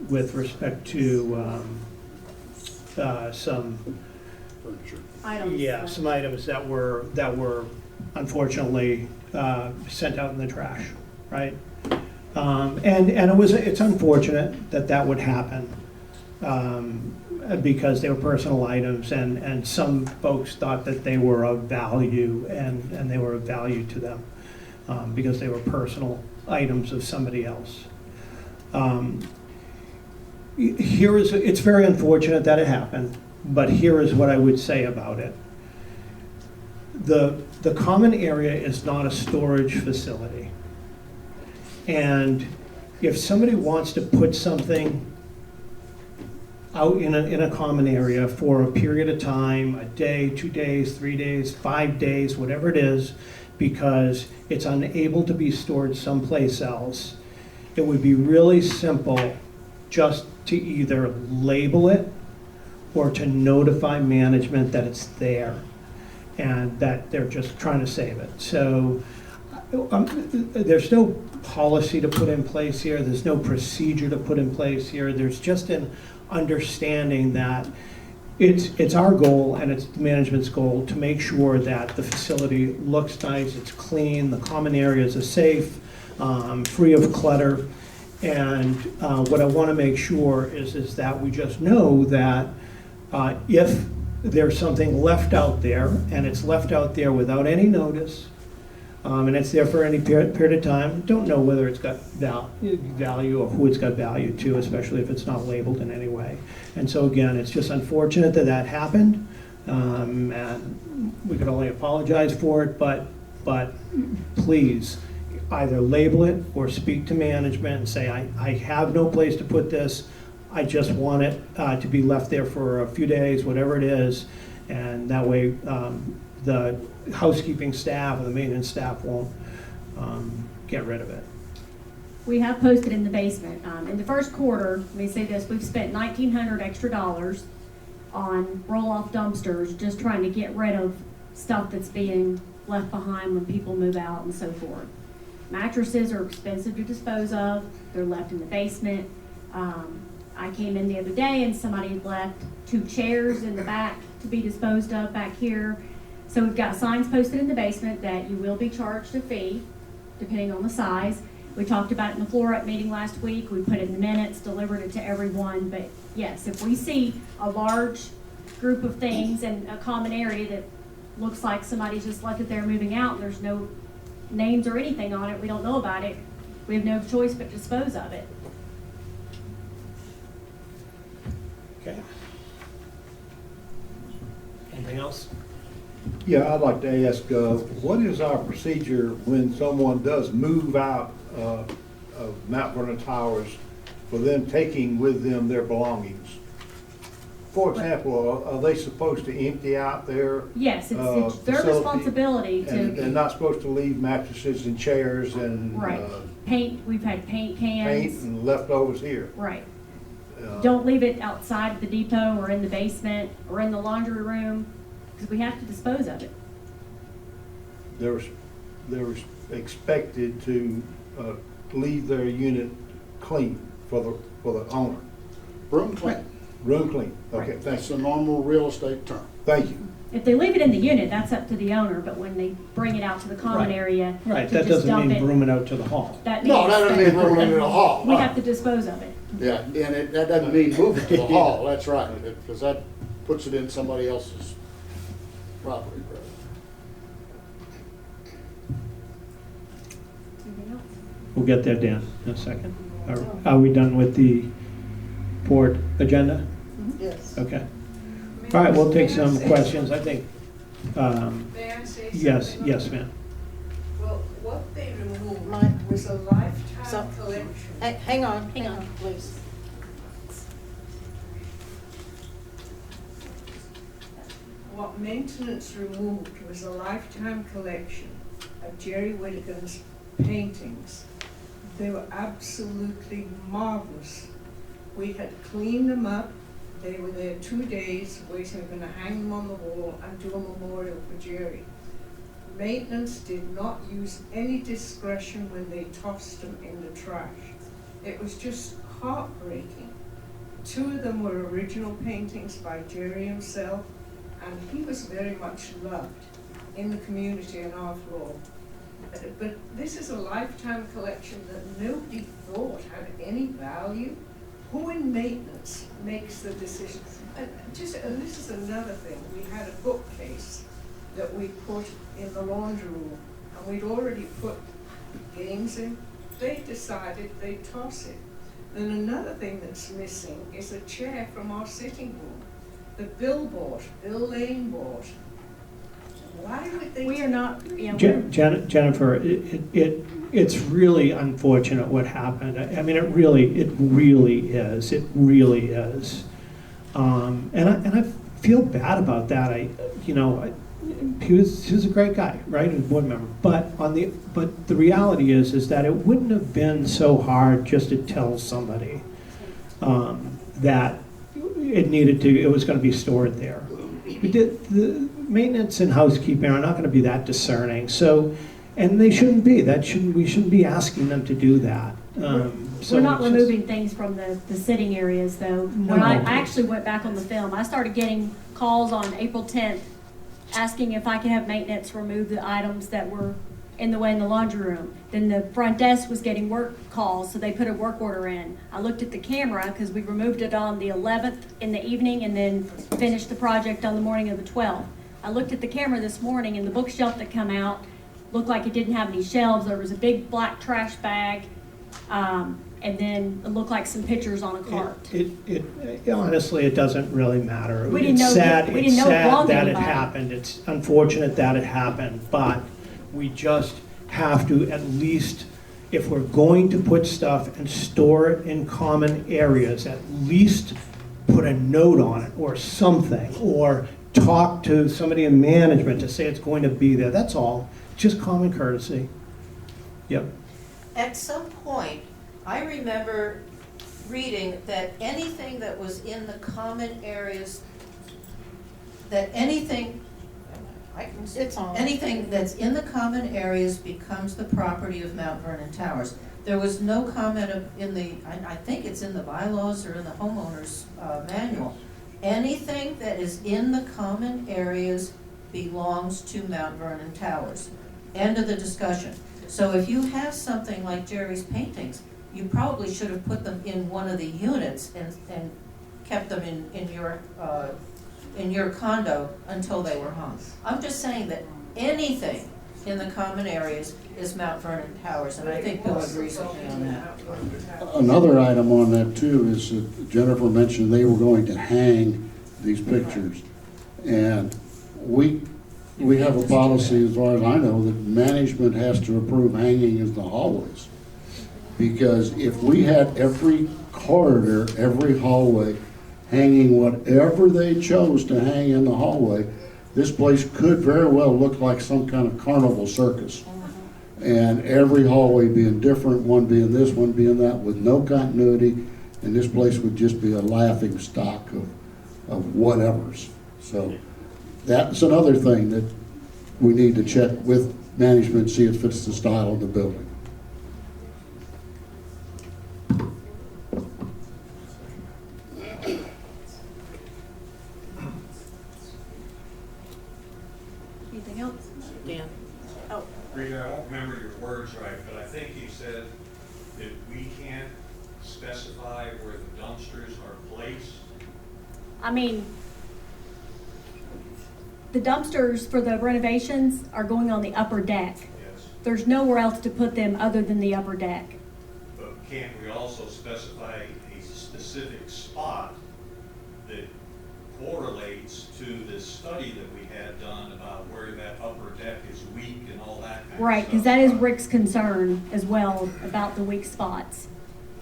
[SPEAKER 2] with respect to some
[SPEAKER 5] Items.
[SPEAKER 2] some items that were unfortunately sent out in the trash, right? And it's unfortunate that would happen. Because they were personal items, and some folks thought that they were of value, and they were of value to them because they were personal items of somebody else. It's very unfortunate that it happened. but here is what I would say about it. The common area is not a storage facility. And if somebody wants to put something out in a common area for a period of time, a day, 2 days, 3 days, 5 days, whatever it is, because it's unable to be stored someplace else, it would be really simple just to either label it or to notify management that it's there and that they're just trying to save it. So there's no policy to put in place here. There's no procedure to put in place here. There's just an understanding that it's our goal and it's management's goal to make sure that the facility looks nice, it's clean, the common areas are safe, free of clutter. And what I want to make sure is that we just know that if there's something left out there, and it's left out there without any notice, and it's there for any period of time, don't know whether it's got value or who it's got value to, especially if it's not labeled in any way. And so again, it's just unfortunate that that happened, and we could only apologize for it, but please, either label it or speak to management and say, I have no place to put this, I just want it to be left there for a few days, whatever it is, and that way the housekeeping staff or the maintenance staff won't get rid of it.
[SPEAKER 5] We have posted in the basement. In the first quarter, let me say this, we've spent $1,900 extra on roll-off dumpsters, just trying to get rid of stuff that's being left behind when people move out and so forth. Mattresses are expensive to dispose of. They're left in the basement. I came in the other day and somebody had left 2 chairs in the back to be disposed of back here. So we've got signs posted in the basement that you will be charged a fee, depending on the size. We talked about it in the floor up meeting last week. We put it in the minutes, delivered it to everyone. But yes, if we see a large group of things in a common area that looks like somebody's just left it there moving out and there's no names or anything on it, we don't know about it, we have no choice but to dispose of it.
[SPEAKER 2] Okay. Anything else?
[SPEAKER 7] Yeah, I'd like to ask, what is our procedure when someone does move out of Mount Vernon Towers for them taking with them their belongings? For example, are they supposed to empty out their
[SPEAKER 5] Yes, it's their
[SPEAKER 7] facility
[SPEAKER 5] responsibility to.
[SPEAKER 7] and not supposed to leave mattresses and chairs and
[SPEAKER 5] Right. Paint, we've had paint cans.
[SPEAKER 7] paint and leftovers here?
[SPEAKER 5] Right. Don't leave it outside of the depot or in the basement or in the laundry room, because we have to dispose of it.
[SPEAKER 7] They're expected to leave their unit clean for the owner.
[SPEAKER 3] Room clean.
[SPEAKER 7] Room clean. Okay,
[SPEAKER 5] Right.
[SPEAKER 7] thanks.
[SPEAKER 3] That's a normal real estate term.
[SPEAKER 7] Thank you.
[SPEAKER 5] If they leave it in the unit, that's up to the owner, but when they bring it out to the common
[SPEAKER 2] Right.
[SPEAKER 5] area.
[SPEAKER 2] Right,
[SPEAKER 5] to
[SPEAKER 2] that
[SPEAKER 5] just
[SPEAKER 2] doesn't
[SPEAKER 5] dump
[SPEAKER 2] mean
[SPEAKER 5] it,
[SPEAKER 2] broom it out to the hall.
[SPEAKER 5] that
[SPEAKER 3] No,
[SPEAKER 5] means
[SPEAKER 3] that doesn't mean room it in the hall.
[SPEAKER 5] we have to dispose of it.
[SPEAKER 3] Yeah, and that doesn't mean move it to the hall, that's right, because that puts it in somebody else's property.
[SPEAKER 5] Anything else?
[SPEAKER 2] We'll get there, Dan, in a second. Are we done with the board agenda?
[SPEAKER 1] Yes.
[SPEAKER 2] Okay. All right, we'll take some questions, I think.
[SPEAKER 13] May I say
[SPEAKER 2] Yes,
[SPEAKER 13] something?
[SPEAKER 2] yes, ma'am.
[SPEAKER 13] Well, what they removed
[SPEAKER 1] Mine.
[SPEAKER 13] was a lifetime
[SPEAKER 1] So-
[SPEAKER 13] collection.
[SPEAKER 1] Hang on,
[SPEAKER 5] Hang on.
[SPEAKER 1] please.
[SPEAKER 13] What maintenance removed was a lifetime collection of Jerry Whittaker's paintings. They were absolutely marvelous. We had cleaned them up. They were there 2 days, waiting, we're gonna hang them on the wall and do a memorial for Jerry. Maintenance did not use any discretion when they tossed them in the trash. It was just heartbreaking. 2 of them were original paintings by Jerry himself, and he was very much loved in the community and our floor. But this is a lifetime collection that nobody thought had any value. Who in maintenance makes the decisions? And this is another thing. We had a bookcase that we put in the laundry room, and we'd already put games in. They decided they'd toss it. Then another thing that's missing is a chair from our sitting room. that Bill bought, Bill Lane bought. Why would they?
[SPEAKER 5] We are not, yeah,
[SPEAKER 2] Jennifer, it's really unfortunate what happened. I mean, it really is. It really is. And I feel bad about that. He was a great guy, right? He was a board member. But the reality is that it wouldn't have been so hard just to tell somebody that it was going to be stored there. The maintenance and housekeeping are not going to be that discerning. So, and they shouldn't be. We shouldn't be asking them to do that.
[SPEAKER 5] we're not removing things from the sitting areas though. When I actually went back on the film, I started getting calls on April 10th asking if I could have maintenance remove the items that were in the way in the laundry room. Then the front desk was getting work calls, so they put a work order in. I looked at the camera because we removed it on the 11th in the evening and then finished the project on the morning of the 12th. I looked at the camera this morning and the bookshelf that come out looked like it didn't have any shelves. There was a big black trash bag, and then it looked like some pictures on a cart.
[SPEAKER 2] Honestly, it doesn't really matter.
[SPEAKER 5] We didn't know
[SPEAKER 2] it's sad that it
[SPEAKER 5] anybody.
[SPEAKER 2] happened. It's unfortunate that it happened, but we just have to at least, if we're going to put stuff and store it in common areas, at least put a note on it or something, or talk to somebody in management to say it's going to be there. That's all. Just common courtesy. Yep.
[SPEAKER 11] At some point, I remember reading that anything that was in the common areas, anything that's in the common areas becomes the property of Mount Vernon Towers. There was no comment I think it's in the bylaws or in the homeowner's manual. Anything that is in the common areas belongs to Mount Vernon Towers. End of the discussion. So if you have something like Jerry's paintings, you probably should have put them in one of the units and kept them in your condo until they were hung. I'm just saying that anything in the common areas is Mount Vernon Towers, and I think Bill agrees with me on that.
[SPEAKER 3] Another item on that too is that Jennifer mentioned they were going to hang these pictures. And we have a policy, as far as I know, that management has to approve hanging in the hallways. Because if we had every corridor, every hallway, hanging whatever they chose to hang in the hallway, this place could very well look like some kind of carnival circus. And every hallway being different, one being this, one being that, with no continuity, and this place would just be a laughing stock of whatevers. So that's another thing that we need to check with management, see if it fits the style of the building.
[SPEAKER 5] Anything else? Dan? Oh.
[SPEAKER 10] Rita, I won't remember your words right, but I think you said that we can't specify where the dumpsters are placed.
[SPEAKER 5] I mean, the dumpsters for the renovations are going on the upper deck.
[SPEAKER 10] Yes.
[SPEAKER 5] There's nowhere else to put them other than the upper deck.
[SPEAKER 10] But can't we also specify a specific spot that correlates to this study that we had done about where that upper deck is weak and all that kind of stuff?
[SPEAKER 5] Right, because that is Rick's concern as well about the weak spots.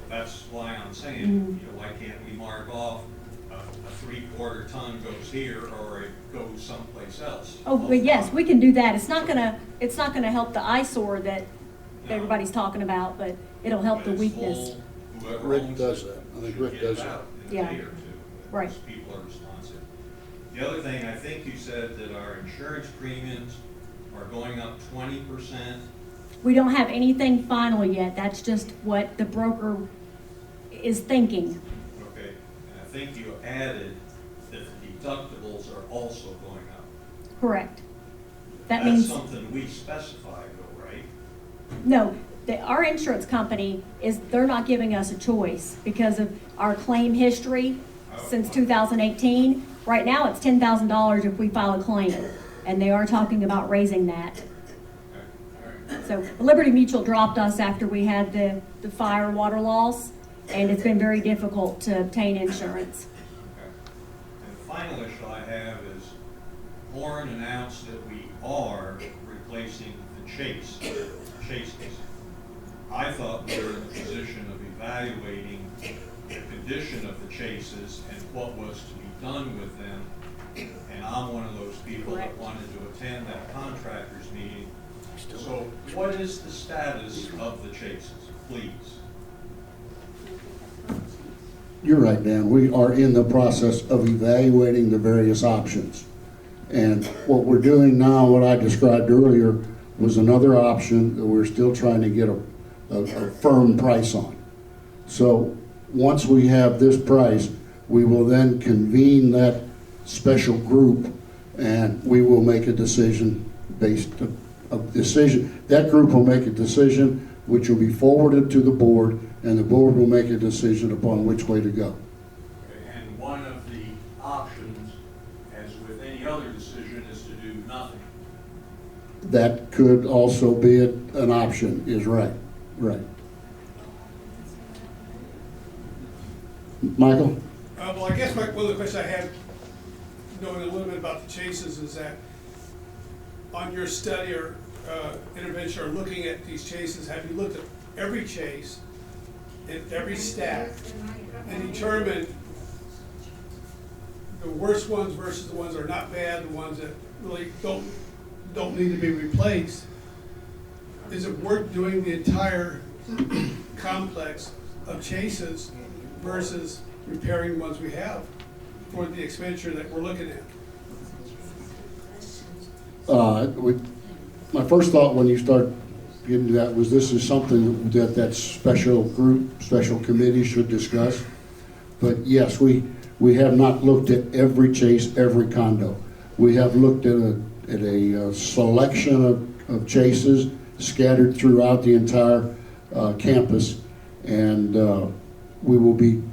[SPEAKER 10] That's why I'm saying, why can't we mark off a 3/4 ton goes here or it goes someplace else?
[SPEAKER 5] Oh, but yes, we can do that. It's not gonna help the eyesore that everybody's talking about, but it'll help the weakness.
[SPEAKER 3] Rick does that. I think Rick does that.
[SPEAKER 5] Yeah. Right.
[SPEAKER 10] Most people are responsive. The other thing, I think you said that our insurance premiums are going up 20%.
[SPEAKER 5] We don't have anything final yet. That's just what the broker is thinking.
[SPEAKER 10] Okay, and I think you added that the deductibles are also going up.
[SPEAKER 5] Correct.
[SPEAKER 10] That's
[SPEAKER 5] Means
[SPEAKER 10] something we specified though, right?
[SPEAKER 5] no. Our insurance company they're not giving us a choice because of our claim history since 2018. Right now, it's $10,000 if we file a claim, and they are talking about raising that. So Liberty Mutual dropped us after we had the fire and water loss, and it's been very difficult to obtain insurance.
[SPEAKER 10] Okay. And final issue I have is Warren announced that we are replacing the chases. I thought we were in the position of evaluating the condition of the chases and what was to be done with them. And I'm one of those people that wanted to attend that contractors meeting. So what is the status of the chases, please?
[SPEAKER 3] You're right, Dan. We are in the process of evaluating the various options. And what we're doing now, what I described earlier, was another option that we're still trying to get a firm price on. So once we have this price, we will then convene that special group and we will make a decision that group will make a decision which will be forwarded to the board, and the board will make a decision upon which way to go.
[SPEAKER 10] Okay, and one of the options, as with any other decision, is to do nothing.
[SPEAKER 3] That could also be an option, is right. Michael?
[SPEAKER 14] Well, I guess one of the questions I have, knowing a little bit about the chases, is that on your study or intervention or looking at these chases, have you looked at every chase and every stack and determined the worst ones versus the ones that are not bad, the ones that really don't need to be replaced? Is it worth doing the entire complex of chases versus repairing the ones we have for the expenditure that we're looking at?
[SPEAKER 3] My first thought when you start getting to that was this is something that special group, special committee should discuss. But yes, we have not looked at every chase, every condo. We have looked at a selection of chases scattered throughout the entire campus, and we will be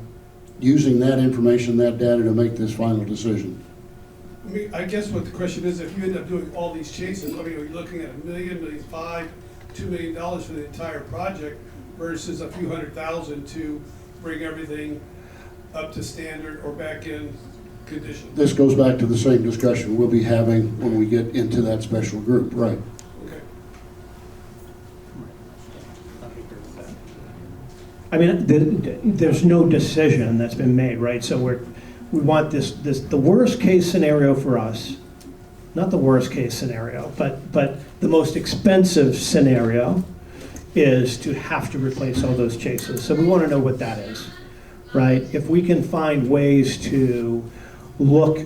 [SPEAKER 3] using that information, that data, to make this final decision.
[SPEAKER 14] I mean, I guess what the question is, if you end up doing all these chases, I mean, are you looking at $1 million, $1.5 million, $2 million for the entire project versus a few $100,000 to bring everything up to standard or back in condition?
[SPEAKER 3] This goes back to the same discussion we'll be having when we get into that special group, right?
[SPEAKER 14] Okay.
[SPEAKER 2] I mean, there's no decision that's been made, right? So we want the worst case scenario for us, not the worst case scenario, but the most expensive scenario is to have to replace all those chases. So we want to know what that is, right? If we can find ways to look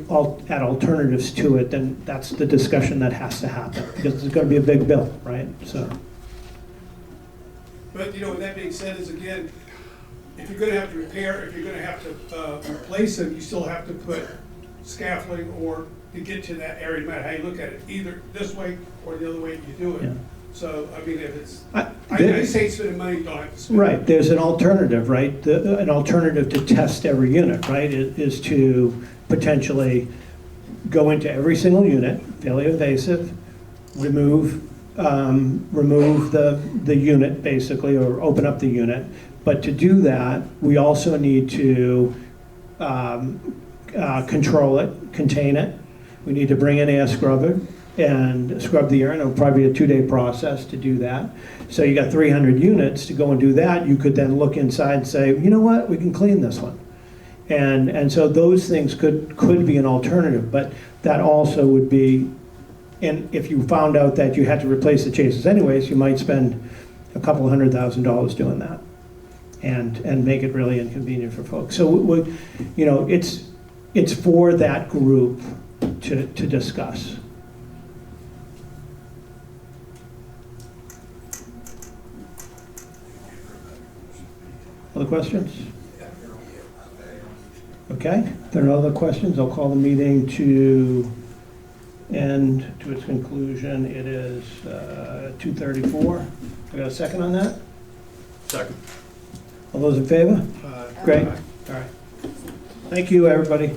[SPEAKER 2] at alternatives to it, then that's the discussion that has to happen, because it's going to be a big bill, right? So.
[SPEAKER 14] But, with that being said, is again, if you're gonna have to repair, if you're gonna have to replace them, you still have to put scaffolding or to get to that area, no matter how you look at it, either this way or the other way you do it.
[SPEAKER 2] Yeah.
[SPEAKER 14] So, I mean, if it's, I say spending money, you don't have to spend.
[SPEAKER 2] Right, there's an alternative, right? An alternative to test every unit, right, is to potentially go into every single unit, fairly invasive, remove the unit basically, or open up the unit. But to do that, we also need to control it, contain it. We need to bring in air scrubber and scrub the air, and it'll probably be a 2-day process to do that. So you got 300 units to go and do that. You could then look inside and say, you know what, we can clean this one. And so those things could be an alternative, but that also would be, and if you found out that you had to replace the chases anyways, you might spend a couple $100,000 doing that and make it really inconvenient for folks. So it's for that group to discuss. Other questions? Okay, if there are no other questions, I'll call the meeting to end to its conclusion. It is 2:34. I got a second on that?
[SPEAKER 6] Second.
[SPEAKER 2] All those in favor? Great. All right. Thank you, everybody.